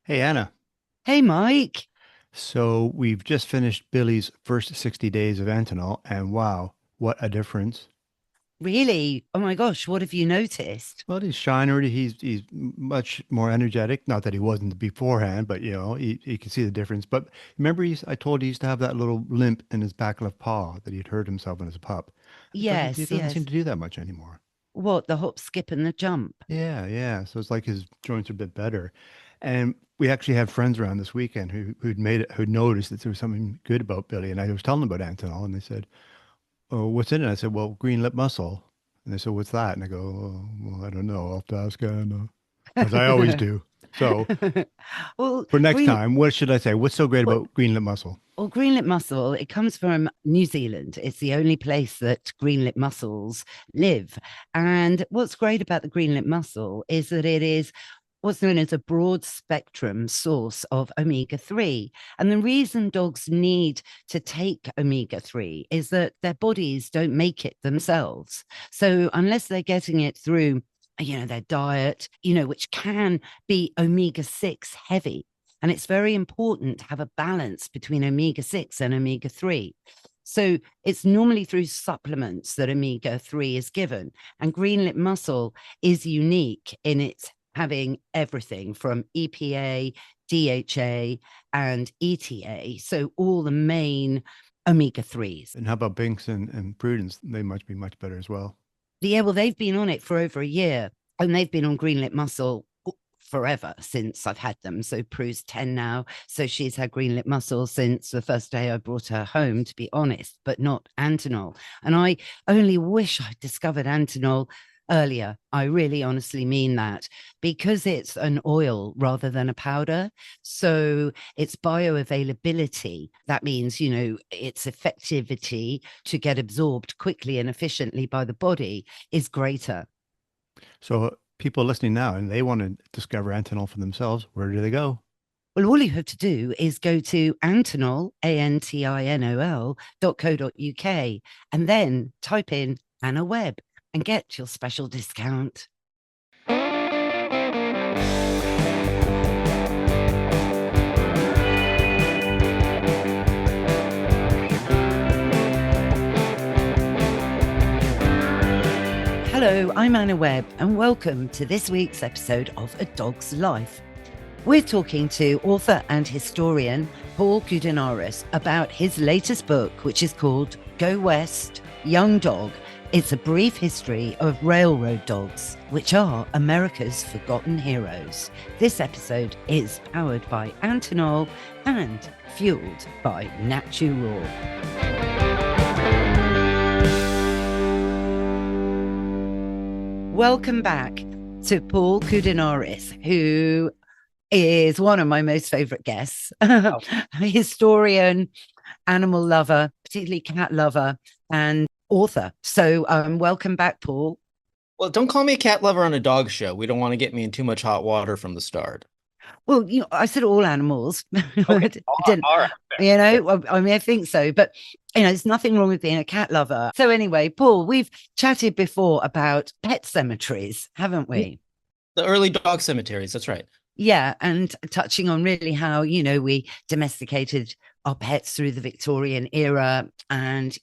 Hey Anna, Hey, Mike. so we've just finished Billy's first 60 days of Antinol, and wow, what a difference. Really? Oh my gosh, what have you noticed? Well, he's shiner, he's much more energetic. Not that he wasn't beforehand, but you can see the difference. But remember, I told you he used to have that little limp in his back left paw that he'd hurt himself when he was a pup. He Yes, doesn't seem yes. to do that much anymore. What, the hop, skip, and the jump? Yeah, yeah. So it's like his joints are a bit better. And we actually had friends around this weekend who'd noticed that there was something good about Billy. And I was telling them about Antinol, and they said, "Oh, what's in it?" I said, "Well, green lip mussel." And they said, "What's that?" And I go, "Oh, well, I don't know. I'll have to ask Anna," as I always do. So Well, for next green, time, what should I say? What's so great well, about green lip mussel? green-lip mussel, it comes from New Zealand. It's the only place that green-lip mussels live. And what's great about the green-lip mussel is that it is what's known as a broad spectrum source of omega 3. And the reason dogs need to take omega 3 is that their bodies don't make it themselves. So, unless they're getting it through, their diet, which can be omega 6 heavy. And it's very important to have a balance between omega 6 and omega 3. So it's normally through supplements that omega 3 is given. And green lip mussel is unique in its having everything from EPA, DHA, and ETA. So all the main omega 3s. And how about Binks and Prudence? They must be much better as well. Yeah, well, they've been on it for over a year and they've been on green lip mussel forever since I've had them. So Prue's 10 now. So she's had green lip mussel since the first day I brought her home, to be honest, but not Antinol. And I only wish I'd discovered Antinol earlier. I really honestly mean that, because it's an oil rather than a powder. So its bioavailability, that means, its effectivity to get absorbed quickly and efficiently by the body is greater. So people listening now and they want to discover Antinol for themselves, where do they go? Well, all you have to do is go to Antinol, ANTINOL.co.uk, and then type in Anna Webb and get your special discount. Hello, I'm Anna Webb, and welcome to this week's episode of A Dog's Life. We're talking to author and historian Paul Koudounaris about his latest book, which is called Go West, Young Dog. It's a brief history of railroad dogs, which are America's forgotten heroes. This episode is powered by Antinol and fueled by Natural. Welcome back to Paul Koudounaris, who is one of my most favorite guests. Oh. Historian, animal lover, particularly cat lover, and author. So welcome back, Paul. Well, don't call me a cat lover on a dog show. We don't want to get me in too much hot water from the start. Well, I said all animals. Okay. I didn't, All right. I mean, I think so, but there's nothing wrong with being a cat lover. So anyway, Paul, we've chatted before about pet cemeteries, haven't we? The early dog cemeteries. That's right. Yeah, and touching on really how, we domesticated our pets through the Victorian era. And,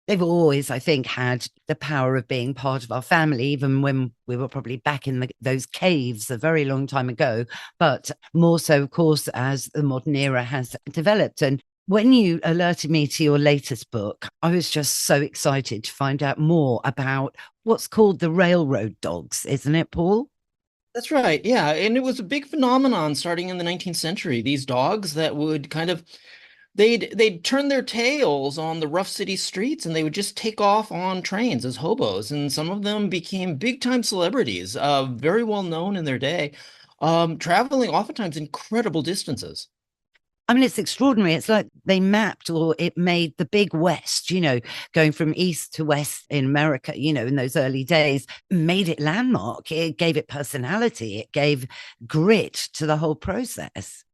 they've always, I think, had the power of being part of our family, even when we were probably back in those caves a very long time ago, but more so, of course, as the modern era has developed. And when you alerted me to your latest book, I was just so excited to find out more about what's called the railroad dogs, isn't it, Paul? That's right. Yeah. And it was a big phenomenon starting in the 19th century. These dogs that would kind of they'd turn their tails on the rough city streets and they would just take off on trains as hobos. And some of them became big time celebrities, very well known in their day, traveling oftentimes incredible distances. I mean, it's extraordinary. It's like they mapped, or it made the big West, going from east to west in America, in those early days, made it landmark. It gave it personality. It gave grit to the whole process.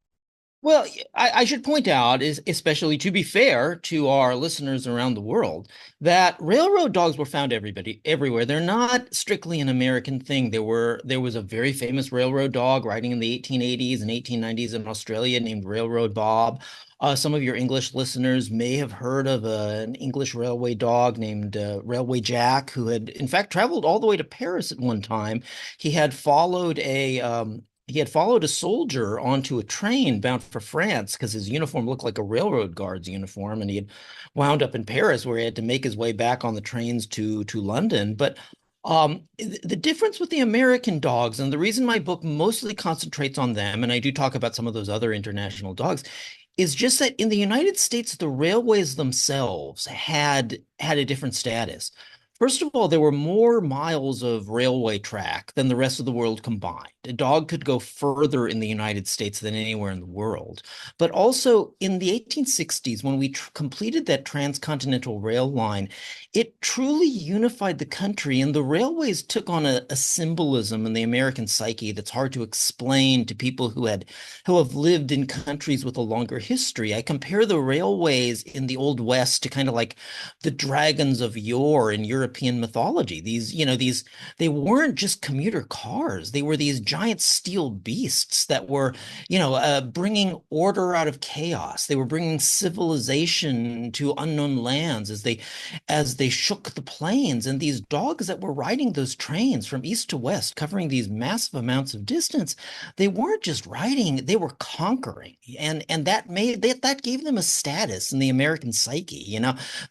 Well, I should point out, is especially to be fair to our listeners around the world, that railroad dogs were found everywhere. They're not strictly an American thing. There was a very famous railroad dog riding in the 1880s and 1890s in Australia named Railroad Bob. Some of your English listeners may have heard of an English railway dog named Railway Jack, who had in fact traveled all the way to Paris at one time. He had followed a soldier onto a train bound for France because his uniform looked like a railroad guard's uniform, and he had wound up in Paris where he had to make his way back on the trains to London. But the difference with the American dogs, and the reason my book mostly concentrates on them, and I do talk about some of those other international dogs, is just that in the United States, the railways themselves had a different status. First of all, there were more miles of railway track than the rest of the world combined. A dog could go further in the United States than anywhere in the world. But also in the 1860s, when we completed that transcontinental rail line, it truly unified the country, and the railways took on a symbolism in the American psyche that's hard to explain to people who have lived in countries with a longer history. I compare the railways in the Old West to kind of like the dragons of yore in European mythology. They weren't just commuter cars. They were these giant steel beasts that were, bringing order out of chaos. They were bringing civilization to unknown lands as they shook the plains. And these dogs that were riding those trains from east to west, covering these massive amounts of distance, they weren't just riding, they were conquering. And that gave them a status in the American psyche.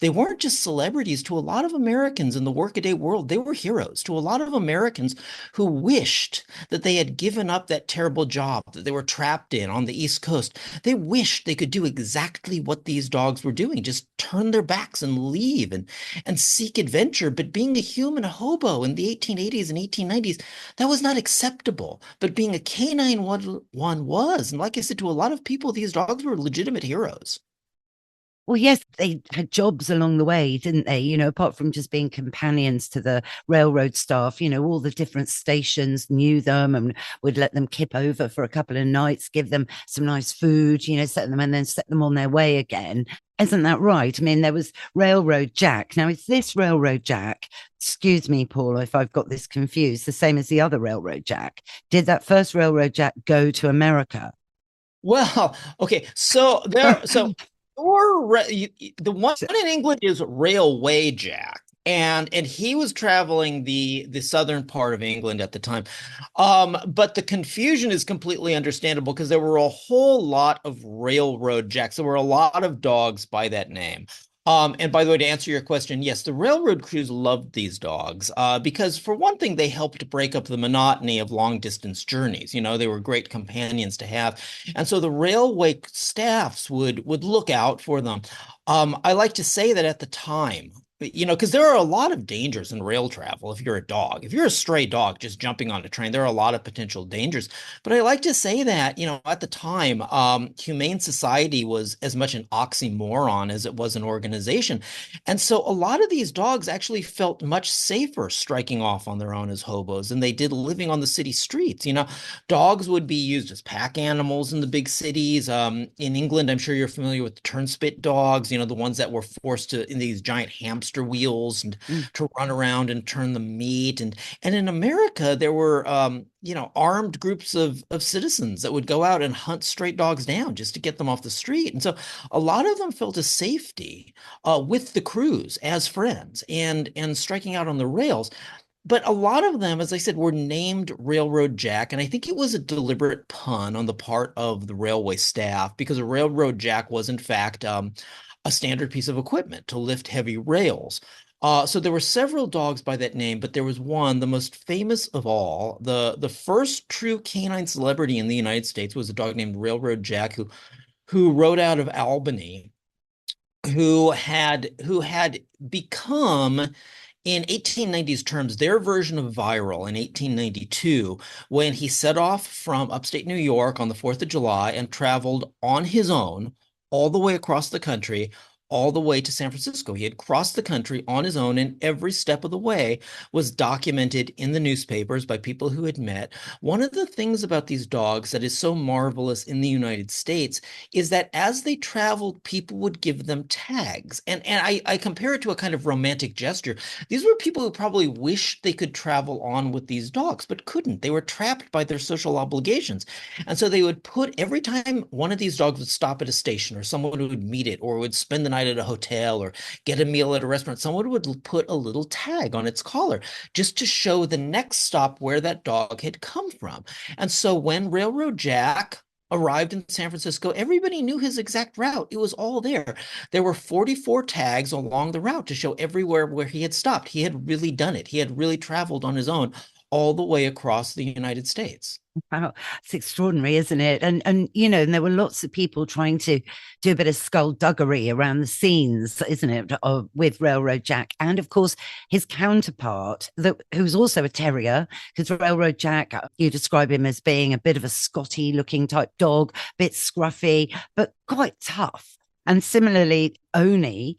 They weren't just celebrities to a lot of Americans in the workaday world. They were heroes to a lot of Americans who wished that they had given up that terrible job that they were trapped in on the East Coast. They wished they could do exactly what these dogs were doing, just turn their backs and leave and seek adventure. But being a human hobo in the 1880s and 1890s, that was not acceptable. But being a canine one was. And like I said, to a lot of people, these dogs were legitimate heroes. Well, yes, they had jobs along the way, didn't they? Apart from just being companions to the railroad staff, all the different stations knew them and would let them kip over for a couple of nights, give them some nice food, set them and then set them on their way again. Isn't that right? I mean, there was Railroad Jack. Now, is this Railroad Jack, excuse me, Paul, if I've got this confused, the same as the other Railroad Jack? Did that first Railroad Jack go to America? Well, okay, the one in England is Railway Jack, and he was traveling the southern part of England at the time. But the confusion is completely understandable because there were a whole lot of Railroad Jacks. There were a lot of dogs by that name. And by the way, to answer your question, yes, the railroad crews loved these dogs because, for one thing, they helped break up the monotony of long distance journeys. They were great companions to have, and so the railway staffs would look out for them. I like to say that at the time, because there are a lot of dangers in rail travel if you're a dog. If you're a stray dog just jumping on a train, there are a lot of potential dangers. But I like to say that, at the time, humane society was as much an oxymoron as it was an organization. And so a lot of these dogs actually felt much safer striking off on their own as hobos than they did living on the city streets. Dogs would be used as pack animals in the big cities. In England, I'm sure you're familiar with the turnspit dogs, the ones that were forced to in these giant hamster wheels and to run around and turn the meat. And in America, there were armed groups of citizens that would go out and hunt stray dogs down just to get them off the street. And so a lot of them felt a safety with the crews as friends and striking out on the rails. But a lot of them, as I said, were named Railroad Jack. And I think it was a deliberate pun on the part of the railway staff because a Railroad Jack was, in fact, a standard piece of equipment to lift heavy rails. So there were several dogs by that name, but there was one, the most famous of all. The first true canine celebrity in the United States was a dog named Railroad Jack, who rode out of Albany, who had become, in 1890s terms, their version of viral in 1892, when he set off from upstate New York on the 4th of July and traveled on his own all the way across the country, all the way to San Francisco. He had crossed the country on his own, and every step of the way was documented in the newspapers by people who had met. One of the things about these dogs that is so marvelous in the United States is that as they traveled, people would give them tags. And I compare it to a kind of romantic gesture. These were people who probably wished they could travel on with these dogs, but couldn't. They were trapped by their social obligations. And so they would put, every time one of these dogs would stop at a station, or someone would meet it, or would spend the night at a hotel, or get a meal at a restaurant, someone would put a little tag on its collar just to show the next stop where that dog had come from. And so when Railroad Jack arrived in San Francisco, everybody knew his exact route. It was all there. There were 44 tags along the route to show everywhere where he had stopped. He had really done it. He had really traveled on his own all the way across the United States. Wow, it's extraordinary, isn't it? And you know, and there were lots of people trying to do a bit of skullduggery around the scenes, isn't it, with Railroad Jack, and of course his counterpart, who's also a terrier, because Railroad Jack, you describe him as being a bit of a Scotty-looking type dog, a bit scruffy, but quite tough. And similarly, Oni,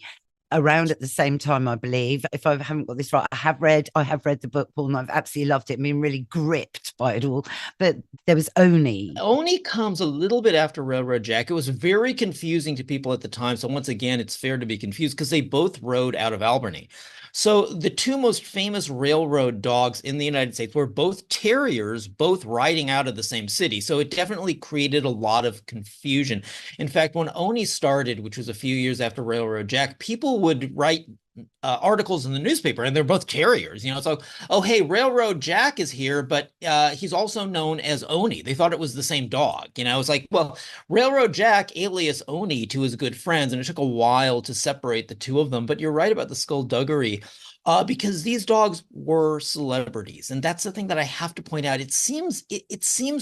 around at the same time, I believe. If I haven't got this right, I have read the book, Paul, and I've absolutely loved it. I mean, really gripped by it all. But there was Oni. Oni comes a little bit after Railroad Jack. It was very confusing to people at the time. So once again, it's fair to be confused because they both rode out of Albany. So the two most famous railroad dogs in the United States were both terriers, both riding out of the same city. So it definitely created a lot of confusion. In fact, when Oni started, which was a few years after Railroad Jack, people would write articles in the newspaper, and they're both terriers, you know. So, oh, hey, Railroad Jack is here, but he's also known as Oni. They thought it was the same dog, you know. It's like, well, Railroad Jack alias Oni to his good friends, and it took a while to separate the two of them. But you're right about the skullduggery. Because these dogs were celebrities, and that's the thing that I have to point out. It seems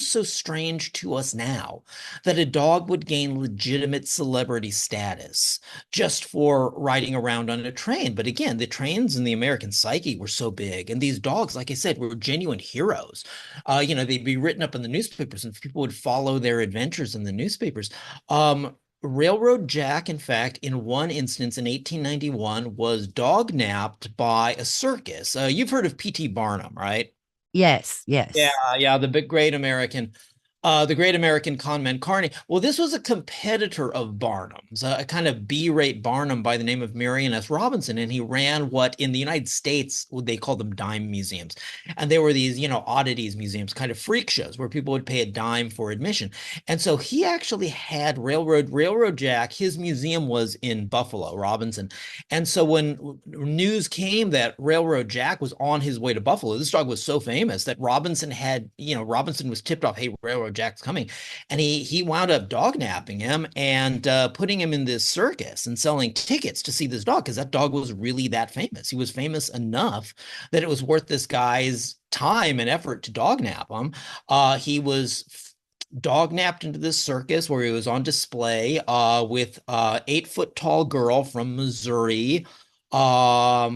so strange to us now that a dog would gain legitimate celebrity status just for riding around on a train. But again, the trains in the American psyche were so big, and these dogs, like I said, were genuine heroes. You know, they'd be written up in the newspapers, and people would follow their adventures in the newspapers. Railroad Jack, in fact, in one instance in 1891, was dog-napped by a circus. You've heard of P.T. Barnum, right? Yes, yes. Yeah, the big the Great American Conman Carney. Well, this was a competitor of Barnum's, a kind of B-rate Barnum by the name of Marion S. Robinson, and he ran what in the United States they call them dime museums, and they were these, you know, oddities museums, kind of freak shows where people would pay a dime for admission. And so he actually had Railroad Jack. His museum was in Buffalo, Robinson, and so when news came that Railroad Jack was on his way to Buffalo, this dog was so famous that Robinson was tipped off, hey, Railroad Jack's coming, and he wound up dog napping him and putting him in this circus and selling tickets to see this dog because that dog was really that famous. He was famous enough that it was worth this guy's time and effort to dog nap him. He was dog napped into this circus where he was on display with 8-foot tall girl from Missouri, a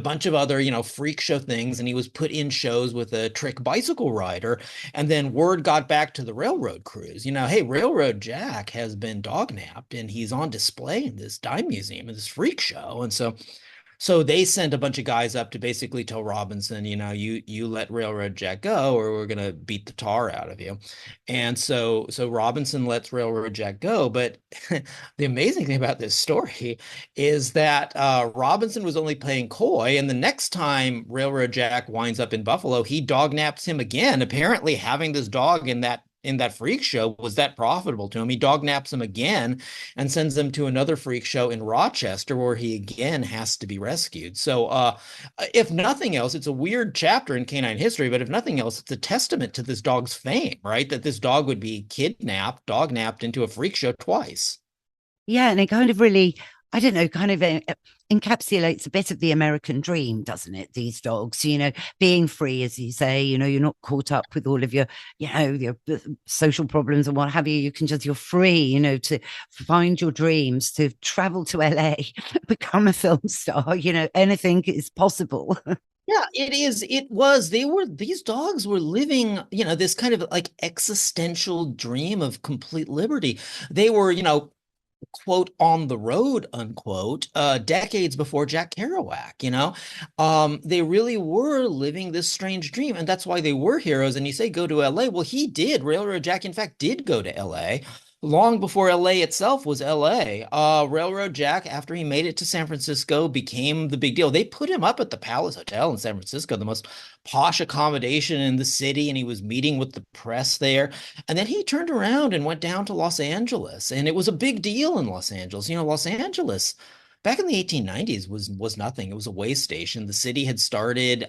bunch of other, you know, freak show things, and he was put in shows with a trick bicycle rider. And then word got back to the railroad crews, you know, hey, Railroad Jack has been dog napped and he's on display in this dime museum in this freak show. And so they sent a bunch of guys up to basically tell Robinson, you know, you let Railroad Jack go or we're gonna beat the tar out of you. And so Robinson lets Railroad Jack go. But the amazing thing about this story is that Robinson was only playing coy, and the next time Railroad Jack winds up in Buffalo, he dog naps him again. Apparently, having this dog in that freak show was that profitable to him. He dog naps him again and sends him to another freak show in Rochester where he again has to be rescued. So if nothing else, it's a weird chapter in canine history, but if nothing else, it's a testament to this dog's fame, right? That this dog would be dog napped into a freak show twice. Yeah, and it kind of really, I don't know, kind of encapsulates a bit of the American dream, doesn't it? These dogs, you know, being free, as you say, you know, you're not caught up with all of your, you know, your social problems and what have you. You can just, you're free, you know, to find your dreams, to travel to LA, become a film star, you know, anything is possible. Yeah, it is. These dogs were living, you know, this kind of like existential dream of complete liberty. They were, you know, quote, on the road, unquote, decades before Jack Kerouac, you know? They really were living this strange dream, and that's why they were heroes. And you say go to LA. Well, he did. Railroad Jack, in fact, did go to LA. Long before LA itself was LA. Railroad Jack, after he made it to San Francisco, became the big deal. They put him up at the Palace Hotel in San Francisco, the most posh accommodation in the city, and he was meeting with the press there. And then he turned around and went down to Los Angeles, and it was a big deal in Los Angeles. You know, Los Angeles back in the 1890s was nothing. It was a way station. The city had started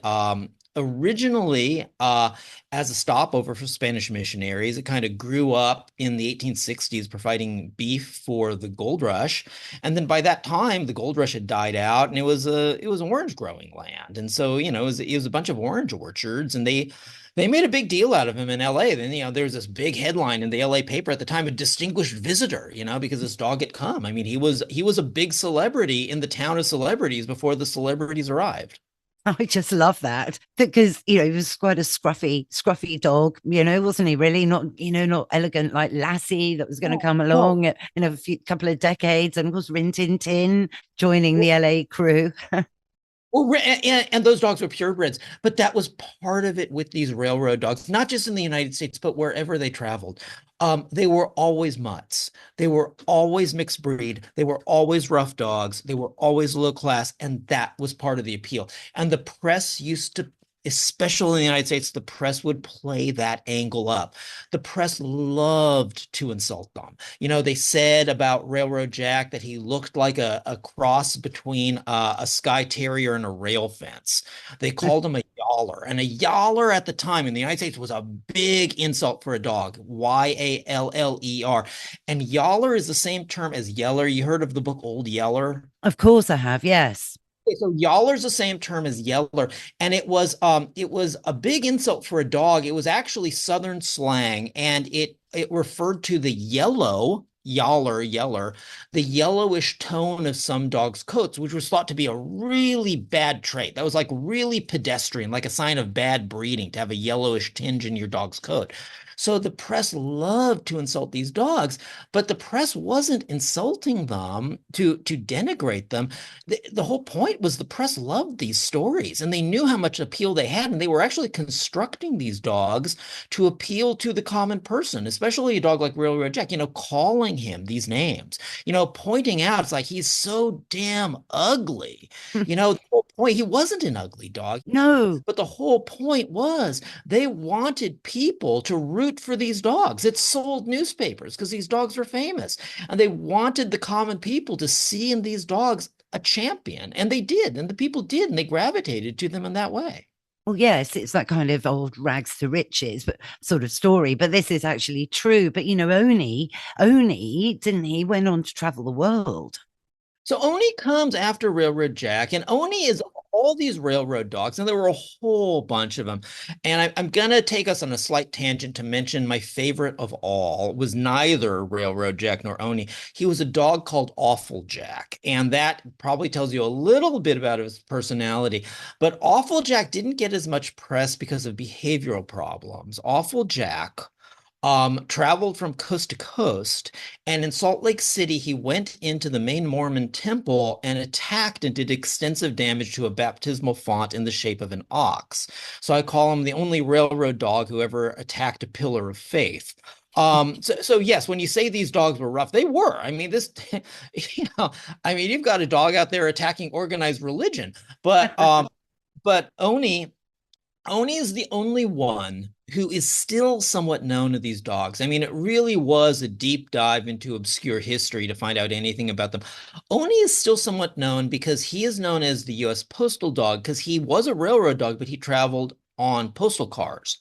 originally as a stopover for Spanish missionaries. It kind of grew up in the 1860s, providing beef for the gold rush. And then by that time, the gold rush had died out, and it was an orange growing land. And so, you know, it was a bunch of orange orchards, and they made a big deal out of him in LA. Then, you know, there was this big headline in the LA paper at the time, a distinguished visitor, you know, because this dog had come. I mean, he was a big celebrity in the town of celebrities before the celebrities arrived. I just love that because, you know, he was quite a scruffy dog, you know, wasn't he? Really not, you know, not elegant like Lassie that was going to come along in a couple of decades, and was Rin Tin Tin joining the LA crew. Well, and those dogs were purebreds, but that was part of it with these railroad dogs, not just in the United States, but wherever they traveled. They were always mutts. They were always mixed breed. They were always rough dogs. They were always low class, and that was part of the appeal. And the press used to, especially in the United States, the press would play that angle up. The press loved to insult them. You know, they said about Railroad Jack that he looked like a cross between a Skye Terrier and a rail fence. They called him a yaller. And a yaller at the time in the United States was a big insult for a dog, Yaller. And yaller is the same term as yeller. You heard of the book Old Yeller? Of course I have, yes. Okay, so yaller's the same term as yeller, and it was a big insult for a dog. It was actually Southern slang, and it referred to the yeller, the yellowish tone of some dogs' coats, which was thought to be a really bad trait. That was like really pedestrian, like a sign of bad breeding to have a yellowish tinge in your dog's coat. So the press loved to insult these dogs, but the press wasn't insulting them to denigrate them. The whole point was the press loved these stories, and they knew how much appeal they had, and they were actually constructing these dogs to appeal to the common person, especially a dog like Railroad Jack, you know, calling him these names, you know, pointing out, it's like he's so damn ugly. You know, the whole point, he wasn't an ugly dog, No. but the whole point was they wanted people to root for these dogs. It sold newspapers because these dogs were famous. And they wanted the common people to see in these dogs a champion. And they did. And the people did. And they gravitated to them in that way. Well, yes, it's that kind of old rags to riches, but sort of story. But this is actually true. But you know, Oni, didn't he? Went on to travel the world. So Oni comes after Railroad Jack, and Oni is all these railroad dogs, and there were a whole bunch of them. And I'm gonna take us on a slight tangent to mention my favorite of all was neither Railroad Jack nor Oni. He was a dog called Awful Jack, and that probably tells you a little bit about his personality. But Awful Jack didn't get as much press because of behavioral problems. Awful Jack traveled from coast to coast. And in Salt Lake City, he went into the main Mormon temple and attacked and did extensive damage to a baptismal font in the shape of an ox. So I call him the only railroad dog who ever attacked a pillar of faith. So yes, when you say these dogs were rough, they were. I mean, I mean, you've got a dog out there attacking organized religion, but Oni is the only one who is still somewhat known to these dogs. I mean, it really was a deep dive into obscure history to find out anything about them. Oni is still somewhat known because he is known as the U.S. postal dog because he was a railroad dog, but he traveled on postal cars.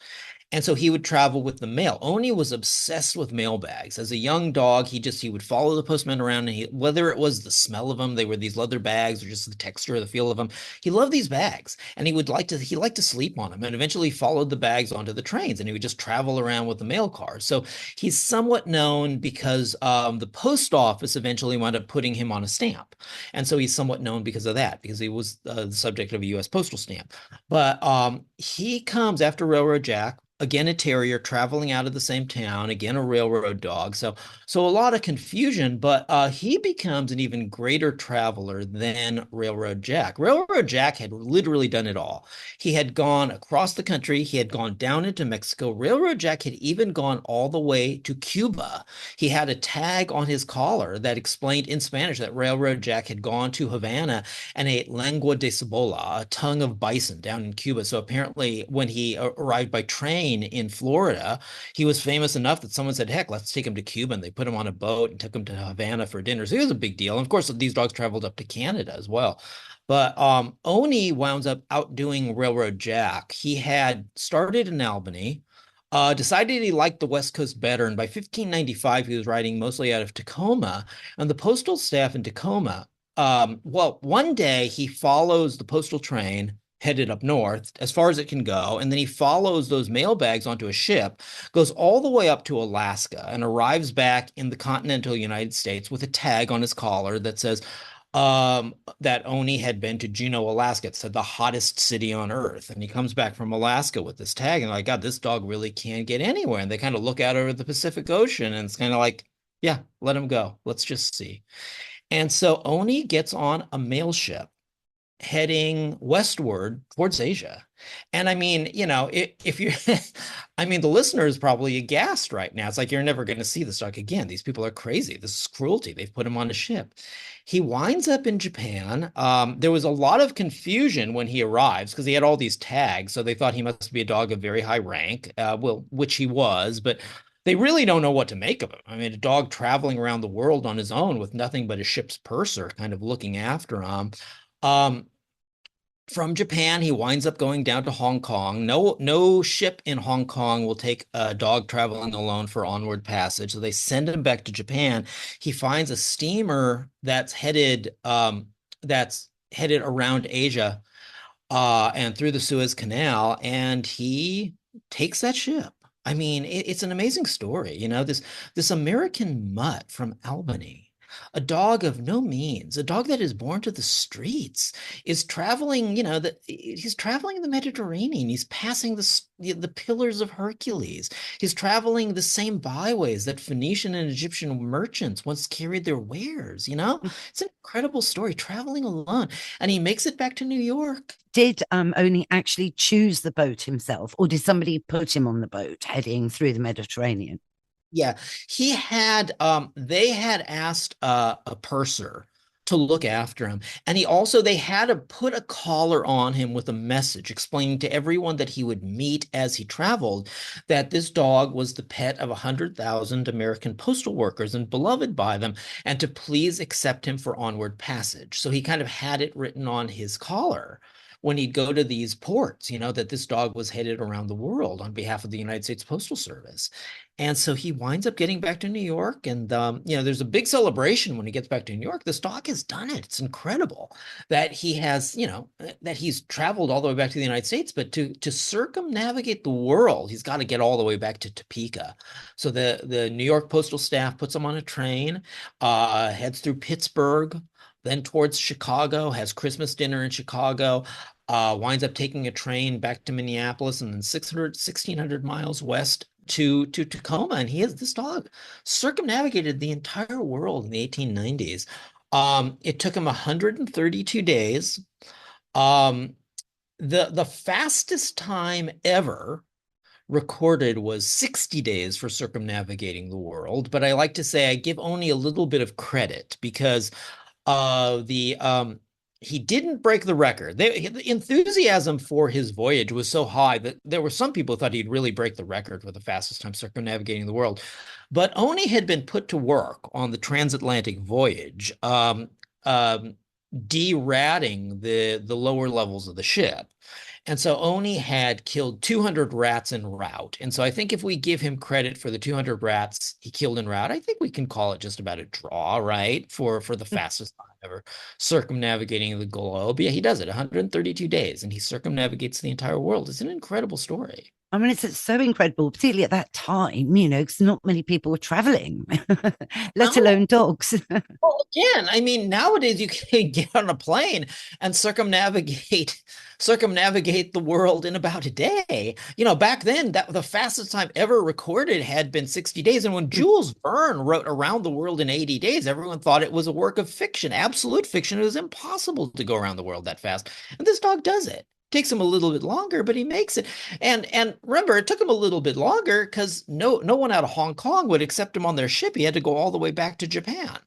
And so he would travel with the mail. Oni was obsessed with mail bags. As a young dog, he would follow the postman around, and whether it was the smell of them, they were these leather bags, or just the texture or the feel of them, he loved these bags, and he liked to sleep on them, and eventually followed the bags onto the trains, and he would just travel around with the mail cars. So he's somewhat known because the post office eventually wound up putting him on a stamp, and so he's somewhat known because of that, because he was the subject of a U.S. postal stamp. But he comes after Railroad Jack. again a terrier traveling out of the same town, again a railroad dog. So a lot of confusion, but he becomes an even greater traveler than Railroad Jack. Railroad Jack had literally done it all. He had gone across the country, he had gone down into Mexico. Railroad Jack had even gone all the way to Cuba. He had a tag on his collar that explained in Spanish that Railroad Jack had gone to Havana and ate lengua de cebolla, a tongue of bison down in Cuba. So apparently, when he arrived by train in Florida, he was famous enough that someone said, heck, let's take him to Cuba. And they put him on a boat and took him to Havana for dinner. So it was a big deal. And of course, these dogs traveled up to Canada as well. But Oni wound up outdoing Railroad Jack. He had started in Albany, decided he liked the West Coast better. And by 1595, he was riding mostly out of Tacoma. And the postal staff in Tacoma, well, one day he follows the postal train headed up north as far as it can go, and then he follows those mail bags onto a ship, goes all the way up to Alaska, and arrives back in the continental United States with a tag on his collar that says that Oni had been to Juneau, Alaska. It said the hottest city on earth. And he comes back from Alaska with this tag, and like, God, this dog really can't get anywhere. And they kind of look out over the Pacific Ocean, and it's kind of like, yeah, let him go. Let's just see. And so Oni gets on a mail ship heading westward towards Asia. And I mean, you know, if you, I mean, the listener is probably aghast right now. It's like, you're never going to see this dog again. These people are crazy. This is cruelty. They've put him on a ship. He winds up in Japan. There was a lot of confusion when he arrives because he had all these tags. So they thought he must be a dog of very high rank, well, which he was, but they really don't know what to make of him. I mean, a dog traveling around the world on his own with nothing but a ship's purser kind of looking after him. From Japan, he winds up going down to Hong Kong. No ship in Hong Kong will take a dog traveling alone for onward passage. So they send him back to Japan. He finds a steamer that's headed around Asia and through the Suez Canal, and he takes that ship. I mean, it's an amazing story. You know, this American mutt from Albany, a dog of no means, a dog that is born to the streets, is traveling, you know, he's traveling in the Mediterranean. He's passing the pillars of Hercules. He's traveling the same byways that Phoenician and Egyptian merchants once carried their wares, you know? It's an incredible story, traveling alone. And he makes it back to New York. Did Oni actually choose the boat himself, or did somebody put him on the boat heading through the Mediterranean? Yeah, he had they had asked a purser to look after him. And they had to put a collar on him with a message explaining to everyone that he would meet as he traveled that this dog was the pet of 100,000 American postal workers and beloved by them, and to please accept him for onward passage. So he kind of had it written on his collar when he'd go to these ports, you know, that this dog was headed around the world on behalf of the United States Postal Service. And so he winds up getting back to New York. And, you know, there's a big celebration when he gets back to New York. This dog has done it. It's incredible that he has, you know, that he's traveled all the way back to the United States. But to circumnavigate the world, he's got to get all the way back to Topeka. So the New York postal staff puts him on a train, heads through Pittsburgh, then towards Chicago, has Christmas dinner in Chicago, winds up taking a train back to Minneapolis, and then 1,600 miles west to Tacoma. And this dog circumnavigated the entire world in the 1890s. It took him 132 days. The fastest time ever recorded was 60 days for circumnavigating the world. But I like to say I give Oni a little bit of credit because he didn't break the record. The enthusiasm for his voyage was so high that there were some people who thought he'd really break the record for the fastest time circumnavigating the world. But Oni had been put to work on the transatlantic voyage, deratting the lower levels of the ship. And so Oni had killed 200 rats en route. And so I think if we give him credit for the 200 rats he killed en route, I think we can call it just about a draw, right? For the fastest time ever circumnavigating the globe. Yeah, he does it 132 days and he circumnavigates the entire world. It's an incredible story. I mean, it's so incredible, particularly at that time, because not many people were traveling, let No. alone dogs. Well, again, I mean, nowadays you can get on a plane and circumnavigate the world in about a day. Back then, that the fastest time ever recorded had been 60 days. And when Jules Verne wrote Around the World in 80 Days, everyone thought it was a work of fiction, absolute fiction. It was impossible to go around the world that fast. And this dog does it. Takes him a little bit longer, but he makes it. And remember, it took him a little bit longer because no one out of Hong Kong would accept him on their ship. He had to go all the way back to Japan.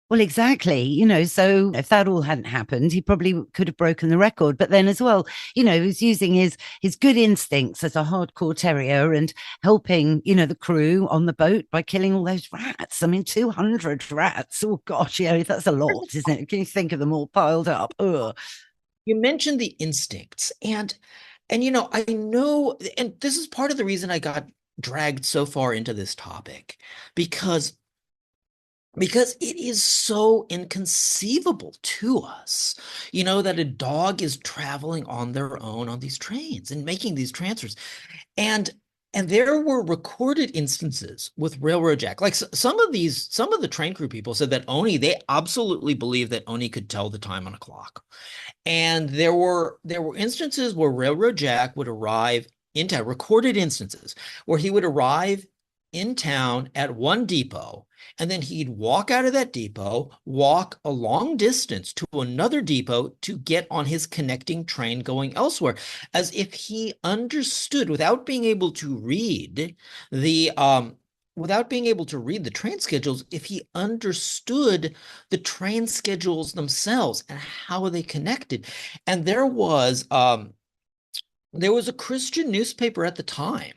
Well, exactly. So if that all hadn't happened, he probably could have broken the record. But then as well, he was using his good instincts as a hardcore terrier and helping, the crew on the boat by killing all those rats. I mean, 200 rats. Oh gosh, that's a lot, isn't it? Can you think of them all piled up? Ugh. You mentioned the instincts, and I know, and this is part of the reason I got dragged so far into this topic, because it is so inconceivable to us, that a dog is traveling on their own on these trains and making these transfers. And there were recorded instances with Railroad Jack. Like some of the train crew people said that they absolutely believed that Oni could tell the time on a clock. And there were instances where Railroad Jack would arrive in town, recorded instances where he would arrive in town at one depot, and then he'd walk out of that depot, walk a long distance to another depot to get on his connecting train going elsewhere, as if he understood without being able to read the train schedules, if he understood the train schedules themselves and how they connected. And there was a Christian newspaper at the time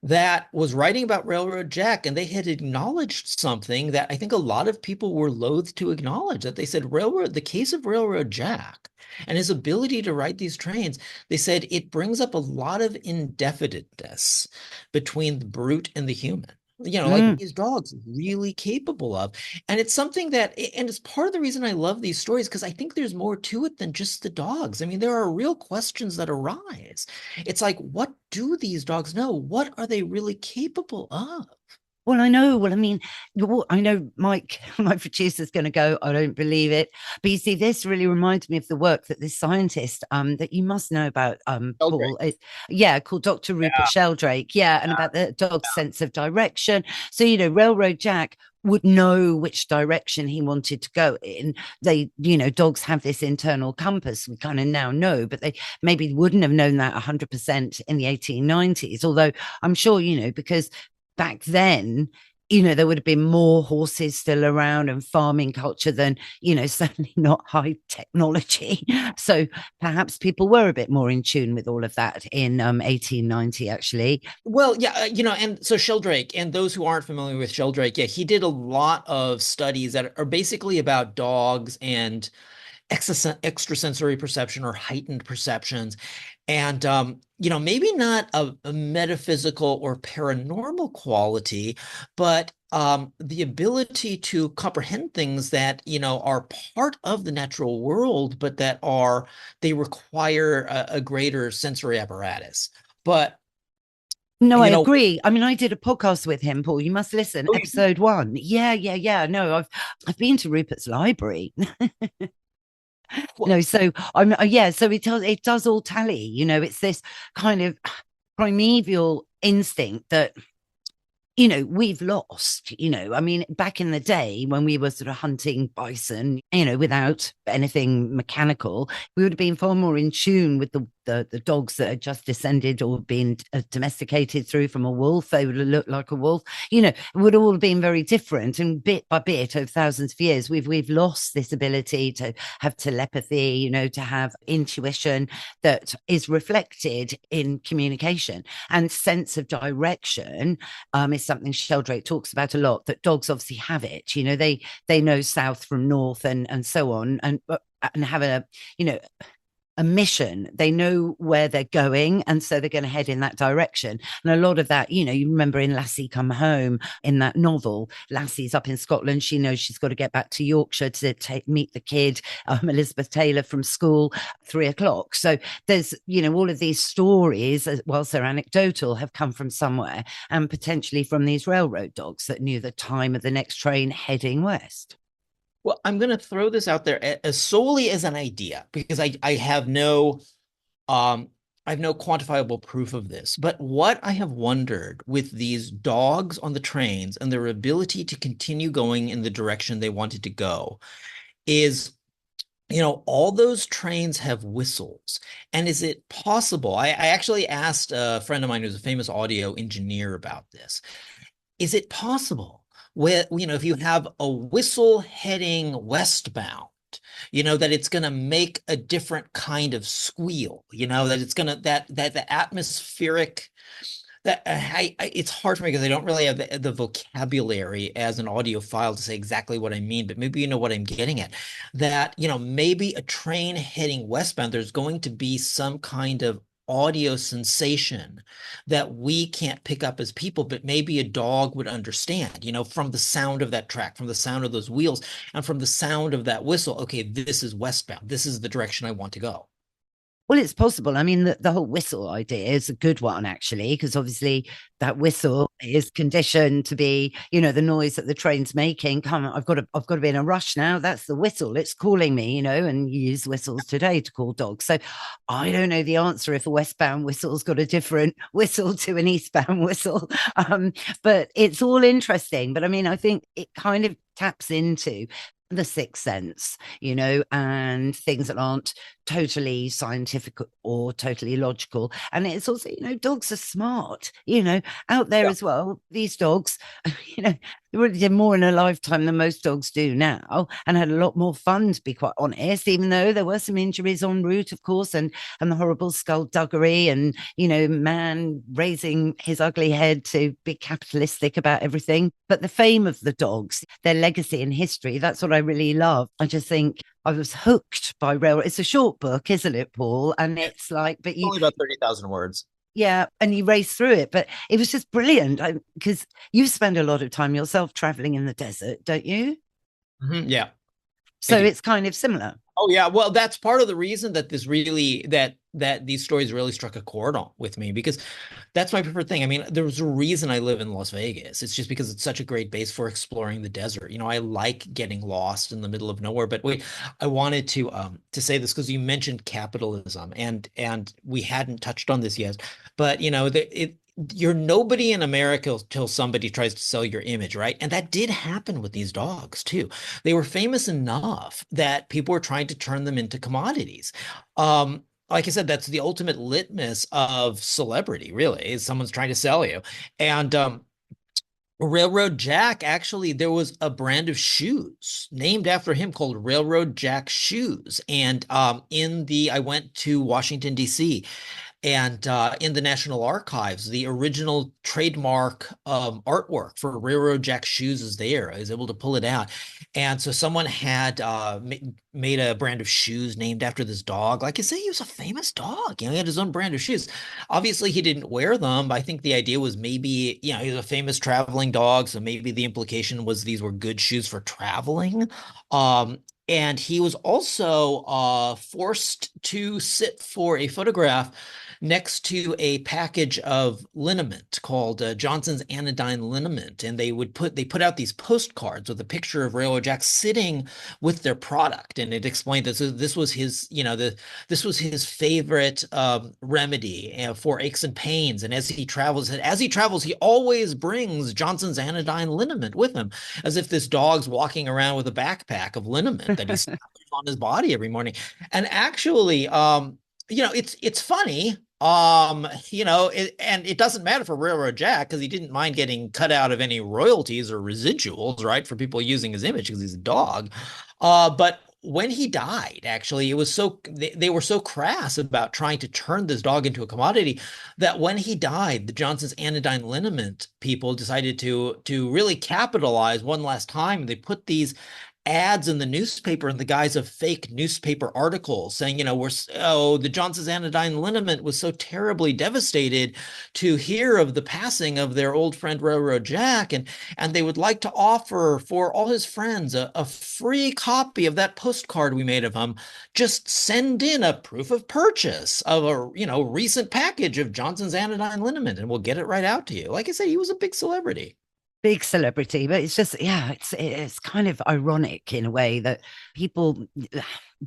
that was writing about Railroad Jack, and they had acknowledged something that I think a lot of people were loath to acknowledge, that they said the case of Railroad Jack and his ability to ride these trains, they said it brings up a lot of indefiniteness between the brute and the human. Like these dogs really capable of. And it's something and it's part of the reason I love these stories, because I think there's more to it than just the dogs. I mean, there are real questions that arise. It's like, what do these dogs know? What are they really capable of? Well, I know. Well, I mean, I know Mike, my producer's going to go, I don't believe it. But you see, this really reminds me of the work that this scientist that you must know about, Paul, called Dr. Rupert Sheldrake. Yeah, and about the dog's sense of direction. So, Railroad Jack would know which direction he wanted to go in. Dogs have this internal compass, we kind of now know, but they maybe wouldn't have known that 100% in the 1890s. Although I'm sure, because back then, there would have been more horses still around and farming culture than, certainly not high technology. So perhaps people were a bit more in tune with all of that in 1890, actually. Well, yeah, and so Sheldrake, and those who aren't familiar with Sheldrake, yeah, he did a lot of studies that are basically about dogs and extrasensory perception or heightened perceptions. And, maybe not a metaphysical or paranormal quality, but the ability to comprehend things that, are part of the natural world, but they require a greater sensory apparatus. But no, I agree. I mean, I did a podcast with him, Paul. You must listen. Episode 1. Yeah. No, I've been to Rupert's library. So I'm so it does all tally. It's this kind of primeval instinct that we've lost. I mean, back in the day when we were sort of hunting bison, without anything mechanical, we would have been far more in tune with the dogs that had just descended or been domesticated through from a wolf. They would have looked like a wolf. It would all have been very different. And bit by bit, over thousands of years, we've lost this ability to have telepathy, to have intuition that is reflected in communication, and sense of direction is something Sheldrake talks about a lot, that dogs obviously have it. They know south from north and so on, and have a a mission. They know where they're going, and so they're going to head in that direction. And a lot of that, you know, you remember in Lassie Come Home, in that novel, Lassie's up in Scotland. She knows she's got to get back to Yorkshire to meet the kid, Elizabeth Taylor, from school, 3 o'clock. So there's, you know, all of these stories, whilst they're anecdotal, have come from somewhere, and potentially from these railroad dogs that knew the time of the next train heading west. Well, I'm going to throw this out there as solely as an idea because I have no quantifiable proof of this. But what I have wondered with these dogs on the trains and their ability to continue going in the direction they wanted to go is, you know, all those trains have whistles. And is it possible? I actually asked a friend of mine who's a famous audio engineer about this. Is it possible where, you know, if you have a whistle heading westbound, you know, that it's going to make a different kind of squeal, you know, that it's going to, that the atmospheric, that it's hard for me because I don't really have the vocabulary as an audiophile to say exactly what I mean, but maybe you know what I'm getting at. That, you know, maybe a train heading westbound, there's going to be some kind of audio sensation that we can't pick up as people, but maybe a dog would understand, you know, from the sound of that track, from the sound of those wheels, and from the sound of that whistle. Okay, this is westbound. This is the direction I want to go. Well, it's possible. I mean, the whole whistle idea is a good one, actually, because obviously that whistle is conditioned to be, you know, the noise that the train's making. Come on, I've got to be in a rush now. That's the whistle. It's calling me, you know, and you use whistles today to call dogs. So I don't know the answer if a westbound whistle's got a different whistle to an eastbound whistle. But it's all interesting. But I mean, I think it kind of taps into the sixth sense, you know, and things that aren't totally scientific or totally logical. And it's also, you know, dogs are smart, you know, out there as well. These dogs, you know, they really did more in a lifetime than most dogs do now, and had a lot more fun, to be quite honest, even though there were some injuries en route, of course, and the horrible skullduggery and, you know, man raising his ugly head to be capitalistic about everything. But the fame of the dogs, their legacy and history, that's what I really love. I just think I was hooked by Railroad. It's a short book, isn't it, Paul? And it's like, but you only about 30,000 words. Yeah, and you race through it, but it was just brilliant because you spend a lot of time yourself traveling in the desert, don't you? Yeah. So it's kind of similar. Oh yeah, well, that's part of the reason that this really that these stories really struck a chord with me, because that's my preferred thing. I mean, there's a reason I live in Las Vegas. It's just because it's such a great base for exploring the desert. You know, I like getting lost in the middle of nowhere. But wait, I wanted to say this because you mentioned capitalism, and we hadn't touched on this yet. But you know, you're nobody in America till somebody tries to sell your image, right? And that did happen with these dogs too. They were famous enough that people were trying to turn them into commodities. Like I said, that's the ultimate litmus of celebrity, really, is someone's trying to sell you. And Railroad Jack, actually, there was a brand of shoes named after him called Railroad Jack shoes. And I went to Washington, D.C., and in the National Archives, the original trademark artwork for Railroad Jack shoes is there. I was able to pull it out. And so someone had made a brand of shoes named after this dog. Like I say, he was a famous dog. You know, he had his own brand of shoes. Obviously, he didn't wear them. I think the idea was maybe, you know, he was a famous traveling dog. So maybe the implication was these were good shoes for traveling. And he was also forced to sit for a photograph next to a package of liniment called Johnson's Anodyne Liniment. And they put out these postcards with a picture of Railroad Jack sitting with their product. And it explained that this was his, you know, this was his favorite remedy for aches and pains. And as he travels, he always brings Johnson's Anodyne Liniment with him, as if this dog's walking around with a backpack of liniment that he's on his body every morning. And actually, you know, it's funny. You know, and it doesn't matter for Railroad Jack because he didn't mind getting cut out of any royalties or residuals, right, for people using his image because he's a dog. But when he died, actually, it was they were so crass about trying to turn this dog into a commodity that when he died, the Johnson's Anodyne Liniment people decided to really capitalize one last time. They put these ads in the newspaper in the guise of fake newspaper articles saying, the Johnson's anodyne liniment was so terribly devastated to hear of the passing of their old friend Railroad Jack, and they would like to offer for all his friends a free copy of that postcard we made of him. Just send in a proof of purchase of a recent package of Johnson's anodyne liniment, and we'll get it right out to you. Like I said, he was a big celebrity. Big celebrity, but it's just, yeah, it's kind of ironic in a way that people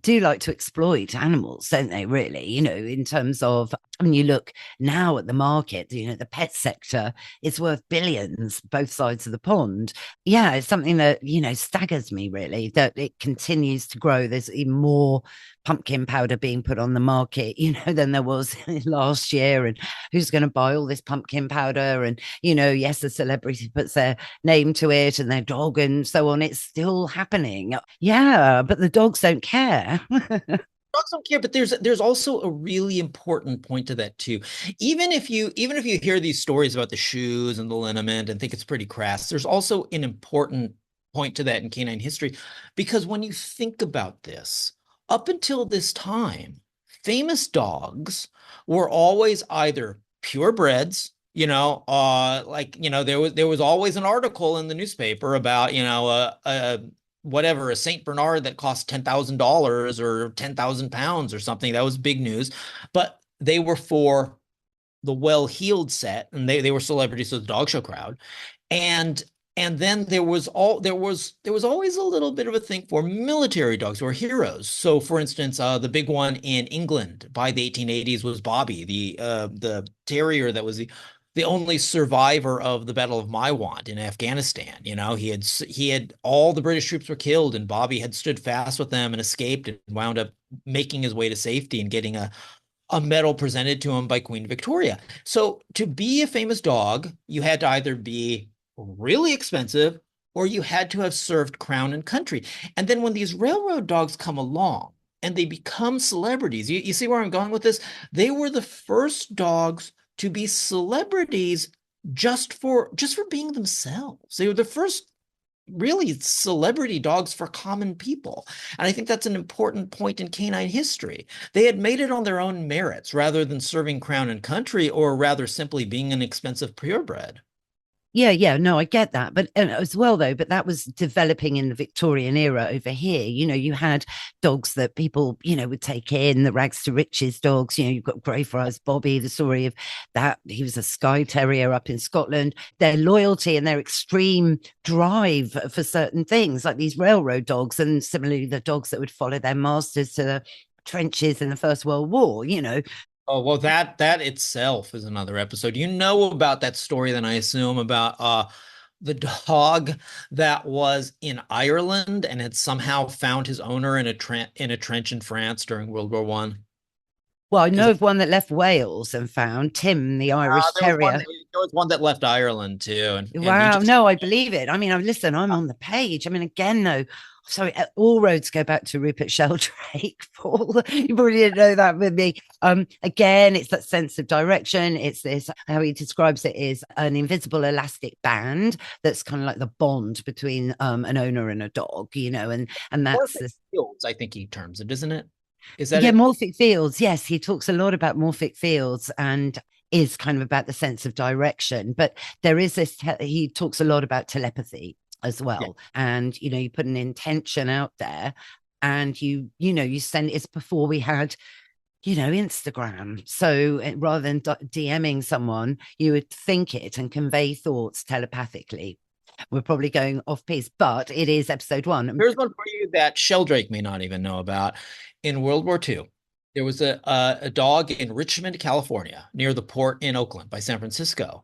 do like to exploit animals, don't they, really? In terms of, when you look now at the market, the pet sector is worth billions both sides of the pond. Yeah, it's something that staggers me, really, that it continues to grow. There's even more pumpkin powder being put on the market than there was last year, and who's going to buy all this pumpkin powder? And yes, a celebrity puts their name to it and their dog and so on. It's still happening. Yeah, but the dogs don't care. Dogs don't care, but there's also a really important point to that too. Even if you hear these stories about the shoes and the liniment and think it's pretty crass, there's also an important point to that in canine history, because when you think about this, up until this time, famous dogs were always either purebreds, there was always an article in the newspaper about, a Saint Bernard that cost $10,000 or 10,000 pounds or something. That was big news. But they were for the well-heeled set, and they were celebrities of the dog show crowd. And then there was always a little bit of a thing for military dogs who are heroes. So, for instance, the big one in England by the 1880s was Bobby, the terrier that was the only survivor of the Battle of Maiwand in Afghanistan. He had all the British troops were killed, and Bobby had stood fast with them and escaped and wound up making his way to safety and getting a medal presented to him by Queen Victoria. So to be a famous dog, you had to either be really expensive or you had to have served crown and country. And then when these railroad dogs come along and they become celebrities, you see where I'm going with this? They were the first dogs to be celebrities just for being themselves. They were the first really celebrity dogs for common people. And I think that's an important point in canine history. They had made it on their own merits rather than serving crown and country, or rather simply being an expensive purebred. Yeah, no, I get that. But as well, though, but that was developing in the Victorian era over here. You had dogs that people, would take in, the rags to riches dogs. You've got Greyfriars Bobby, the story of that. He was a Skye Terrier up in Scotland. Their loyalty and their extreme drive for certain things, like these railroad dogs, and similarly, the dogs that would follow their masters to the trenches in the First World War, Oh, well, that itself is another episode. You know about that story, then, I assume, about the dog that was in Ireland and had somehow found his owner in a trench in France during World War One. Well, I know of one that left Wales and found Tim, the Irish Terrier. There was one that left Ireland too. Wow, no, I believe it. I mean, listen, I'm on the page. I mean, again, though, sorry, all roads go back to Rupert Sheldrake, Paul. You probably didn't know that with me. Again, it's that sense of direction. It's this, how he describes it, is an invisible elastic band that's kind of like the bond between an owner and a dog, and that's the fields, I think he terms it, isn't it? Is that morphic fields? Yes, he talks a lot about morphic fields and is kind of about the sense of direction. But there is this, he talks a lot about telepathy as well. Yeah. And, you put an intention out there and you send, it's before we had, Instagram. So rather than DMing someone, you would think it and convey thoughts telepathically. We're probably going off piece, but it is episode 1. Here's one for you that Sheldrake may not even know about. In World War II, there was a dog in Richmond, California, near the port in Oakland by San Francisco,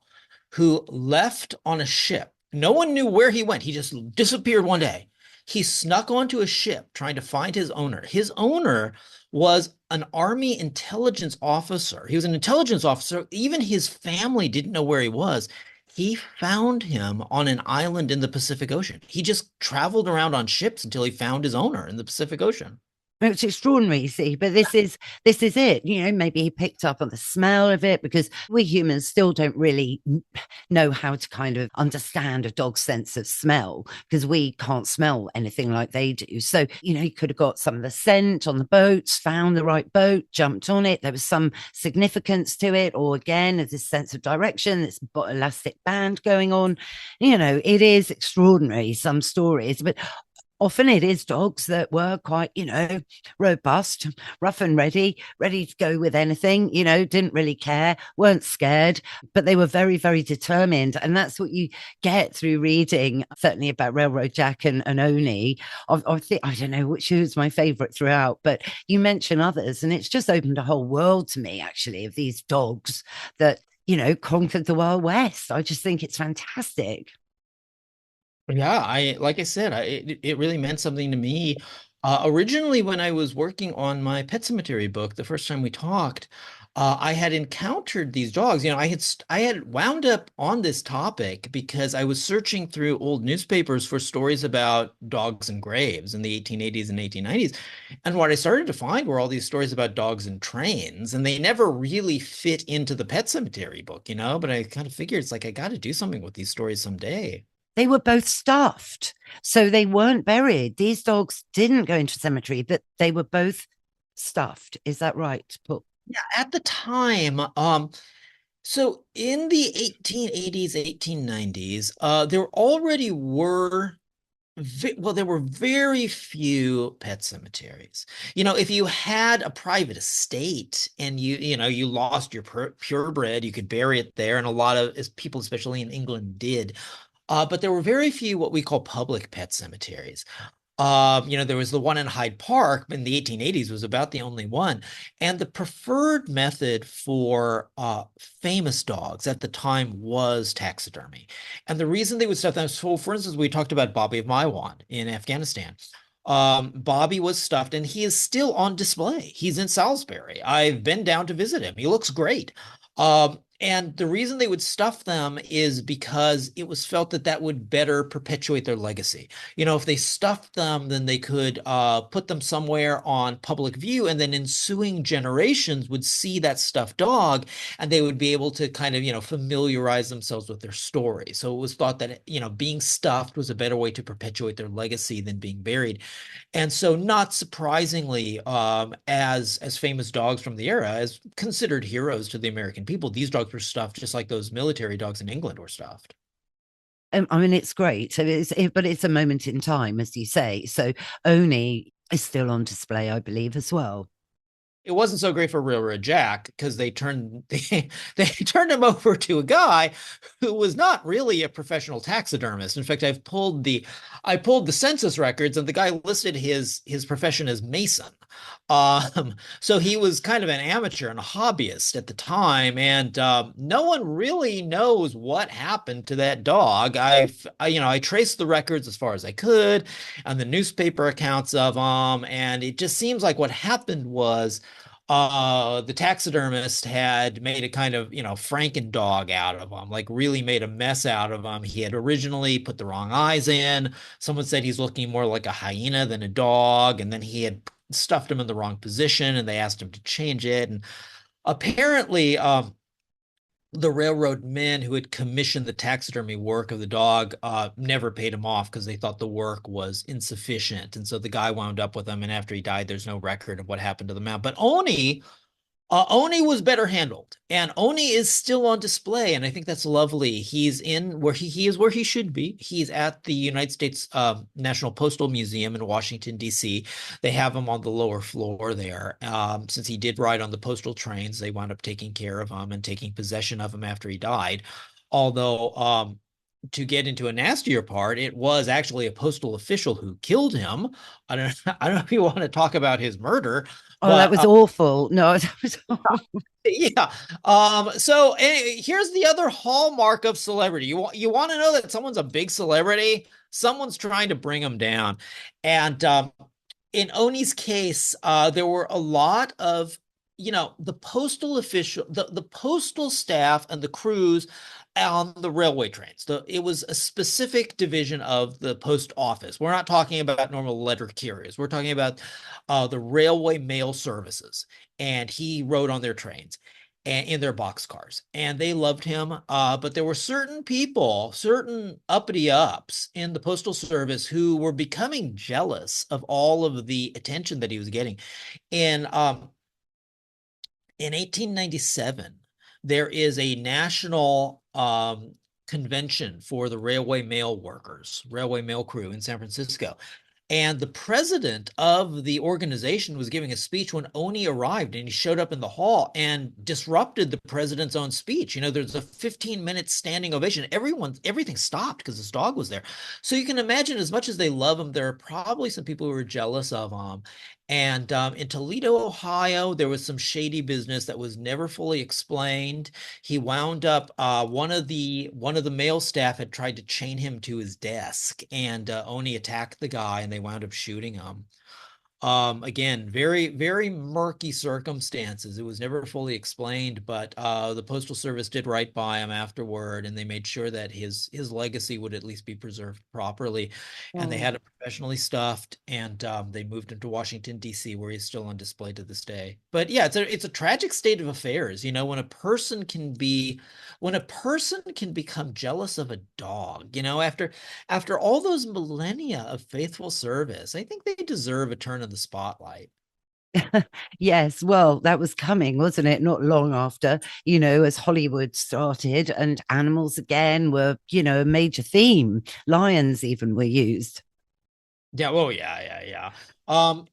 who left on a ship. No one knew where he went. He just disappeared one day. He snuck onto a ship trying to find his owner. His owner was an Army intelligence officer. He was an intelligence officer. Even his family didn't know where he was. He found him on an island in the Pacific Ocean. He just traveled around on ships until he found his owner in the Pacific Ocean. It's extraordinary, you see, but this is it. Maybe he picked up on the smell of it, because we humans still don't really know how to kind of understand a dog's sense of smell, because we can't smell anything like they do. So, he could have got some of the scent on the boats, found the right boat, jumped on it. There was some significance to it, or again, this sense of direction, this elastic band going on. It is extraordinary, some stories, but often it is dogs that were quite, robust, rough and ready to go with anything, didn't really care, weren't scared, but they were very, very determined. And that's what you get through reading, certainly about Railroad Jack and Oni. I don't know which is my favorite throughout, but you mention others, and it's just opened a whole world to me, actually, of these dogs that, conquered the Wild West. I just think it's fantastic. Yeah, like I said, it really meant something to me. Originally, when I was working on my Pet Cemetery book, the first time we talked, I had encountered these dogs. I had wound up on this topic because I was searching through old newspapers for stories about dogs and graves in the 1880s and 1890s. And what I started to find were all these stories about dogs and trains, and they never really fit into the Pet Cemetery book, But I kind of figured it's like I got to do something with these stories someday. They were both stuffed. So they weren't buried. These dogs didn't go into cemetery, but they were both stuffed. Is that right, Paul? Yeah, at the time, so in the 1880s, 1890s, there already were there were very few pet cemeteries. If you had a private estate and you lost your purebred, you could bury it there, and a lot of people, especially in England, did. But there were very few what we call public pet cemeteries. There was the one in Hyde Park in the 1880s was about the only one. And the preferred method for famous dogs at the time was taxidermy. And the reason they would stuff them, so for instance, we talked about Bobby of Maiwand in Afghanistan. Bobby was stuffed and he is still on display. He's in Salisbury. I've been down to visit him. He looks great. And the reason they would stuff them is because it was felt that that would better perpetuate their legacy. If they stuffed them, then they could put them somewhere on public view, and then ensuing generations would see that stuffed dog, and they would be able to kind of, familiarize themselves with their story. So it was thought that, being stuffed was a better way to perpetuate their legacy than being buried. And so, not surprisingly, as famous dogs from the era, as considered heroes to the American people, these dogs were stuffed just like those military dogs in England were stuffed. I mean, it's great. But it's a moment in time, as you say. So Oni is still on display, I believe, as well. It wasn't so great for Railroad Jack because they turned him over to a guy who was not really a professional taxidermist. In fact, I pulled the census records, and the guy listed his profession as mason. So he was kind of an amateur and a hobbyist at the time, and no one really knows what happened to that dog. I traced the records as far as I could, and the newspaper accounts of them, and it just seems like what happened was the taxidermist had made a kind of, Franken dog out of him, like really made a mess out of him. He had originally put the wrong eyes in. Someone said he's looking more like a hyena than a dog. And then he had stuffed him in the wrong position, and they asked him to change it. And apparently, the railroad men who had commissioned the taxidermy work of the dog never paid him off because they thought the work was insufficient. And so the guy wound up with them. And after he died, there's no record of what happened to the mount. But Oni was better handled, and Oni is still on display, and I think that's lovely. He's in where he is where he should be. He's at the United States National Postal Museum in Washington, D.C. They have him on the lower floor there. Since he did ride on the postal trains, they wound up taking care of him and taking possession of him after he died. Although, to get into a nastier part, it was actually a postal official who killed him. I don't know if you want to talk about his murder. Oh, but, that was awful. No, that was awful. Yeah. So here's the other hallmark of celebrity. You want to know that someone's a big celebrity? Someone's trying to bring them down. And in Oni's case, there were a lot of, the postal official, the postal staff and the crews, on the railway trains. It was a specific division of the post office. We're not talking about normal letter carriers. We're talking about the railway mail services. And he rode on their trains and in their boxcars. And they loved him. But there were certain people, certain uppity ups in the postal service who were becoming jealous of all of the attention that he was getting. And in 1897, there is a national convention for the railway mail workers, railway mail crew in San Francisco. And the president of the organization was giving a speech when Oni arrived, and he showed up in the hall and disrupted the president's own speech. There's a 15-minute standing ovation. Everything stopped because this dog was there. So you can imagine, as much as they love him, there are probably some people who are jealous of him. And in Toledo, Ohio, there was some shady business that was never fully explained. He wound up one of the mail staff had tried to chain him to his desk, and Oni attacked the guy, and they wound up shooting him. Again, very, very murky circumstances. It was never fully explained, but the Postal Service did right by him afterward, and they made sure that his legacy would at least be preserved properly. And they had it professionally stuffed, and they moved him to Washington, D.C., where he's still on display to this day. But yeah, it's a tragic state of affairs, when a person can become jealous of a dog, after all those millennia of faithful service. I think they deserve a turn of the spotlight. Yes, well, that was coming, wasn't it? Not long after, as Hollywood started and animals again were, a major theme. Lions even were used. Yeah, well, yeah. And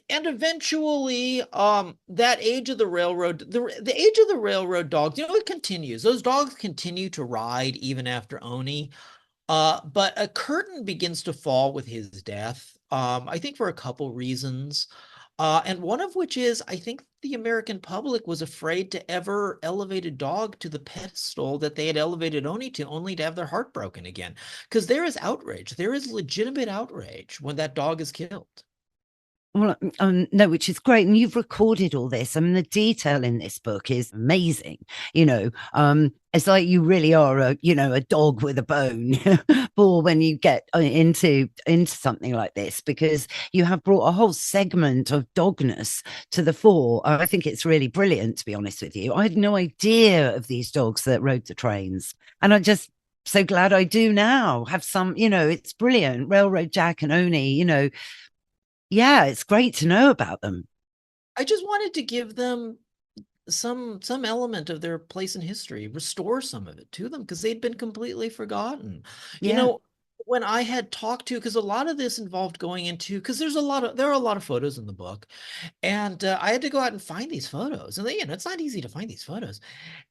eventually, that age of the railroad, the age of the railroad dogs, it continues. Those dogs continue to ride even after Oni. But a curtain begins to fall with his death. I think for a couple reasons. And one of which is, I think the American public was afraid to ever elevate a dog to the pedestal that they had elevated Oni to, only to have their heart broken again. Because there is outrage. There is legitimate outrage when that dog is killed. Well, no, which is great. And you've recorded all this. I mean, the detail in this book is amazing. It's like you really are a dog with a bone for when you get into something like this, because you have brought a whole segment of dogness to the fore. I think it's really brilliant, to be honest with you. I had no idea of these dogs that rode the trains. And I just so glad I do now have some, it's brilliant. Railroad Jack and Oni, yeah, it's great to know about them. I just wanted to give them some element of their place in history, restore some of it to them, because they'd been completely forgotten. Yeah. When I had talked to, because a lot of this involved going into, because there are a lot of photos in the book, and I had to go out and find these photos, and it's not easy to find these photos.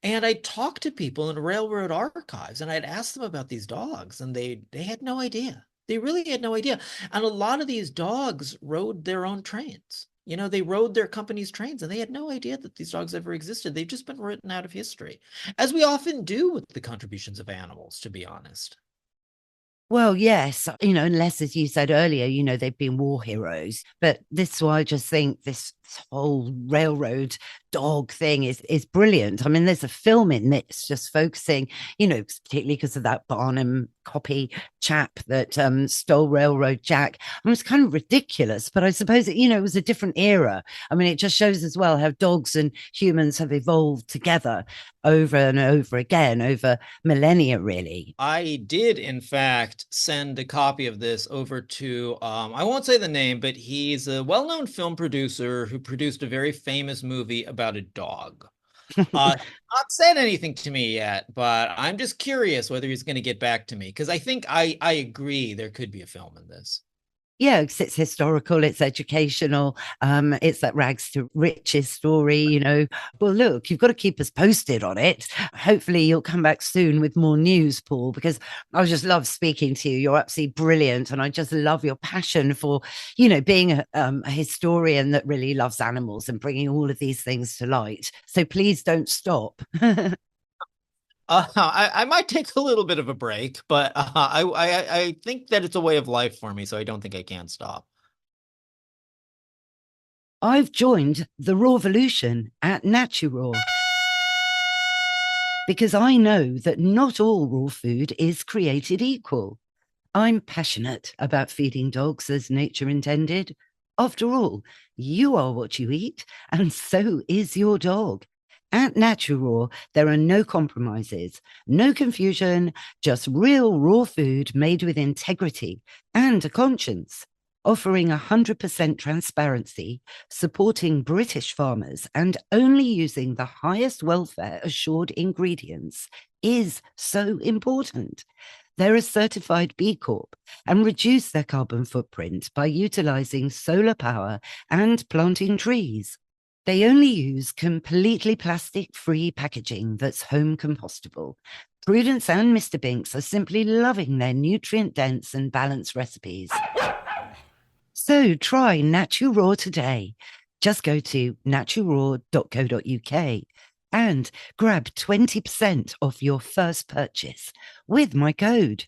And I talked to people in railroad archives, and I'd asked them about these dogs, and they had no idea. They really had no idea. And a lot of these dogs rode their own trains. They rode their company's trains, and they had no idea that these dogs ever existed. They've just been written out of history, as we often do with the contributions of animals, to be honest. Well, yes, unless, as you said earlier, they've been war heroes. But this is why I just think this whole railroad dog thing is brilliant. I mean, there's a film in this just focusing, particularly because of that Barnum copy chap that stole Railroad Jack. I mean, it's kind of ridiculous, but I suppose it was a different era. I mean, it just shows as well how dogs and humans have evolved together over and over again over millennia, really. I did, in fact, send a copy of this over to, I won't say the name, but he's a well-known film producer who produced a very famous movie about a dog. Not said anything to me yet, but I'm just curious whether he's going to get back to me, because I think I agree there could be a film in this. Yeah, because it's historical, it's educational, it's that rags to riches story, Well, look, you've got to keep us posted on it. Hopefully you'll come back soon with more news, Paul, because I just love speaking to you. You're absolutely brilliant. And I just love your passion for, being a historian that really loves animals and bringing all of these things to light. So please don't stop. I might take a little bit of a break, but I think that it's a way of life for me, so I don't think I can stop. I've joined the Rawvolution at Naturaw. because I know that not all raw food is created equal. I'm passionate about feeding dogs as nature intended. After all, you are what you eat, and so is your dog. At Natural, there are no compromises, no confusion, just real raw food made with integrity and a conscience, offering 100% transparency, supporting British farmers, and only using the highest welfare assured ingredients is so important. They're a certified B Corp and reduce their carbon footprint by utilizing solar power and planting trees. They only use completely plastic-free packaging that's home compostable. Prudence and Mr. Binks are simply loving their nutrient-dense and balanced recipes. So try Natu Raw today. Just go to natureraw.co.uk and grab 20% off your first purchase with my code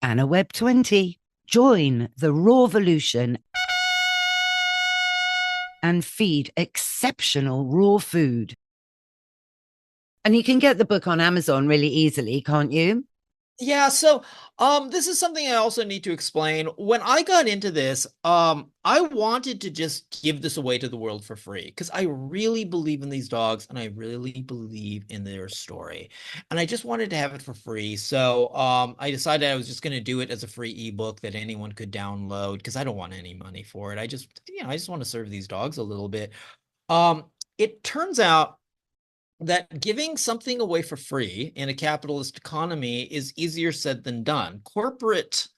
AnnaWebb20. Join the Rawvolution and feed exceptional raw food. And you can get the book on Amazon really easily, can't you? Yeah, so this is something I also need to explain. When I got into this, I wanted to just give this away to the world for free because I really believe in these dogs and I really believe in their story. And I just wanted to have it for free. So I decided I was just going to do it as a free ebook that anyone could download because I don't want any money for it. I just want to serve these dogs a little bit. It turns out that giving something away for free in a capitalist economy is easier said than done. Corporate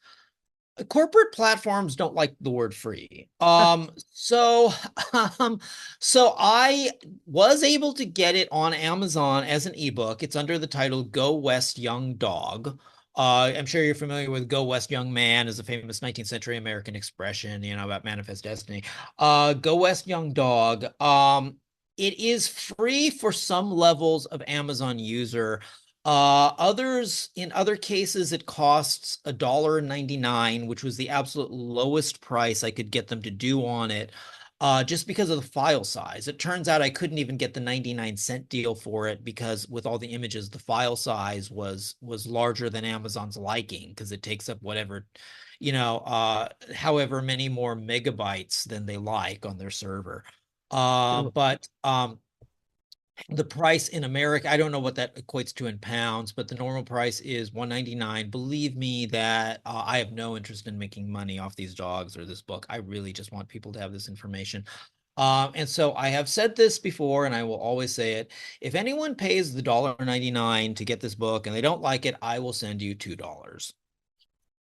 platforms don't like the word free. So I was able to get it on Amazon as an ebook. It's under the title Go West Young Dog. I'm sure you're familiar with Go West Young Man as a famous 19th century American expression, about manifest destiny. Go West Young Dog. It is free for some levels of Amazon user. In other cases, it costs $1.99, which was the absolute lowest price I could get them to do on it, just because of the file size. It turns out I couldn't even get the 99-cent deal for it because with all the images, the file size was larger than Amazon's liking because it takes up whatever, however many more megabytes than they like on their server. But the price in America, I don't know what that equates to in pounds, but the normal price is $1.99. Believe me that I have no interest in making money off these dogs or this book. I really just want people to have this information. And so I have said this before, and I will always say it. If anyone pays the $1.99 to get this book and they don't like it, I will send you $2.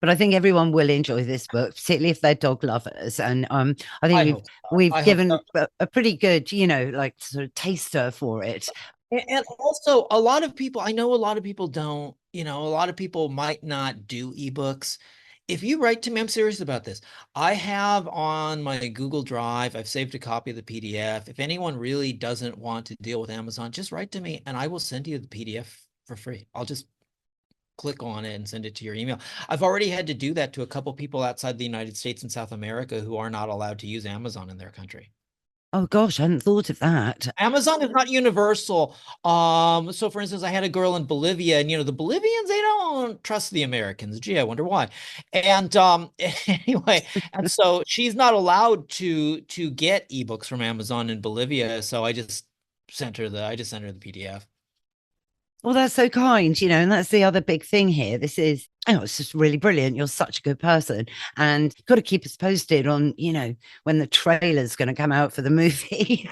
But I think everyone will enjoy this book, particularly if they're dog lovers. And I think we've given a pretty good, sort of taster for it. And also, a lot of people, I know a lot of people don't, a lot of people might not do ebooks. If you write to me, I'm serious about this. I have on my Google Drive, I've saved a copy of the PDF. If anyone really doesn't want to deal with Amazon, just write to me and I will send you the PDF for free. I'll just click on it and send it to your email. I've already had to do that to a couple people outside the United States and South America who are not allowed to use Amazon in their country. Oh gosh, I hadn't thought of that. Amazon is not universal. So for instance, I had a girl in Bolivia, and the Bolivians, they don't trust the Americans. Gee, I wonder why. And anyway, and so she's not allowed to get ebooks from Amazon in Bolivia. So I just sent her the PDF. Well, that's so kind, and that's the other big thing here. It's just really brilliant. You're such a good person, and got to keep us posted on, when the trailer's going to come out for the movie.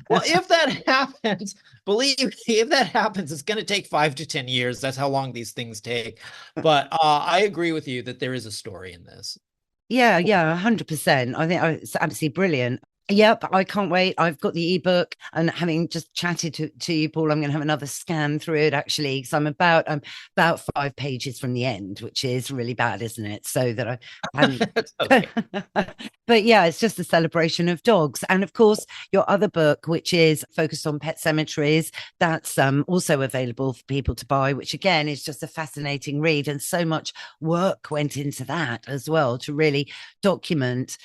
Well, if that happens, believe me, if that happens, it's going to take 5 to 10 years. That's how long these things take. But I agree with you that there is a story in this. Yeah, 100%. I think it's absolutely brilliant. Yep, I can't wait. I've got the ebook, and having just chatted to you, Paul, I'm going to have another scan through it actually, because I'm about 5 pages from the end, which is really bad, isn't it? So that but yeah, it's just a celebration of dogs. And of course, your other book, which is focused on pet cemeteries, that's also available for people to buy, which again is just a fascinating read, and so much work went into that as well to really document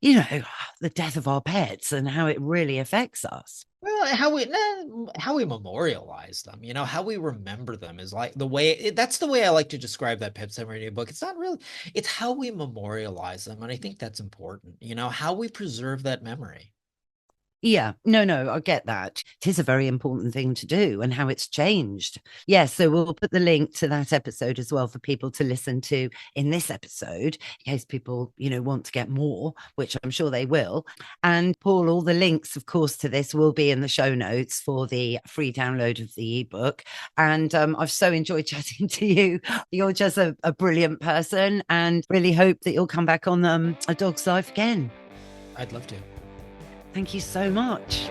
the death of our pets and how it really affects us. Well, how we memorialize them, how we remember them is like that's the way I like to describe that Pet Cemetery book. It's not really, it's how we memorialize them. And I think that's important, how we preserve that memory. Yeah, no, I get that. It is a very important thing to do, and how it's changed. Yes, so we'll put the link to that episode as well for people to listen to in this episode, in case people, want to get more, which I'm sure they will. And Paul, all the links, of course, to this will be in the show notes for the free download of the ebook. And I've so enjoyed chatting to you. You're just a brilliant person, and really hope that you'll come back on A Dog's Life again. I'd love to. Thank you so much.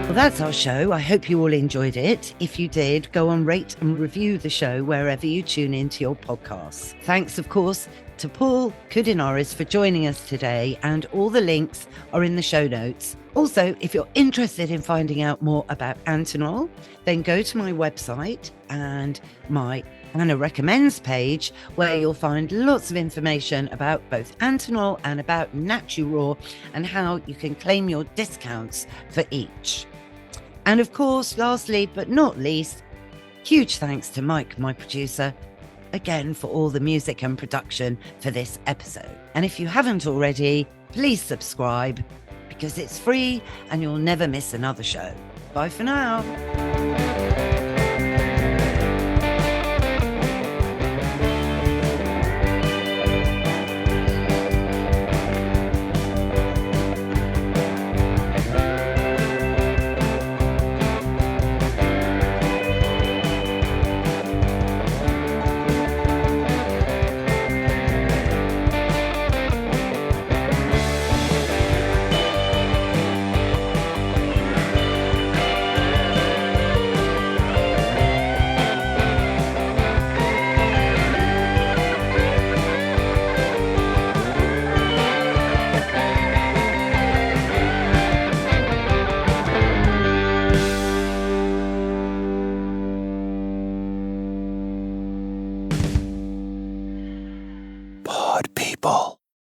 Well, that's our show. I hope you all enjoyed it. If you did, go on, rate and review the show wherever you tune into your podcasts. Thanks, of course, to Paul Koudounaris for joining us today, and all the links are in the show notes. Also, if you're interested in finding out more about Antinol, then go to my website and my Anna Recommends page, where you'll find lots of information about both Antinol and about Naturaw, and how you can claim your discounts for each. And of course, lastly but not least, huge thanks to Mike, my producer, again for all the music and production for this episode. And if you haven't already, please subscribe, because it's free and you'll never miss another show. Bye for now.